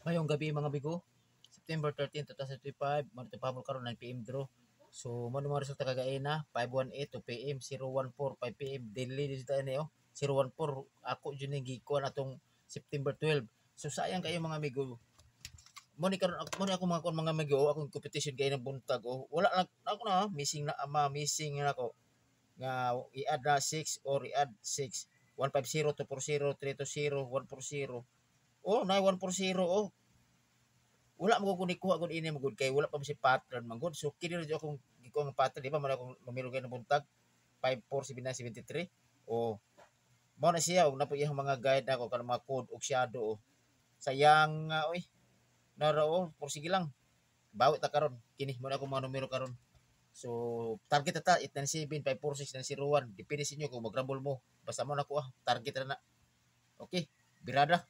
Ngayong gabi mga bigo, September 13, 2025, manito pamol karon 9 PM draw. So mo mga resulta kagaina 518 2 PM 014 5 PM daily dito ni oh 014 ako jud ning gikuan atong September 12. So sayang kayo mga amigo. Mo ni ako mga kon mga amigo akong competition kay ng buntag oh. Wala lang ako na missing na missing na ako nga i-add na 6 or i-add 6 150 240 320 140. Oh, na 140 oh. Wala mo ko kuha gud ini mo gud kay wala pa mo si pattern man gud. So kini ra akong gikuha nga pattern di ba man akong mamilo kay na buntag 547973. Oh, mao na siya og napo iyang mga guide nako kanang mga code og shadow oh. Sayang nga oy. Nara oh, sige lang. Bawi ta karon. Kini mo na ako mga numero karon. So target ta 897 546 901. Depende sa inyo kung mag-rumble mo. Basta mo na ko target na. Okay, birada.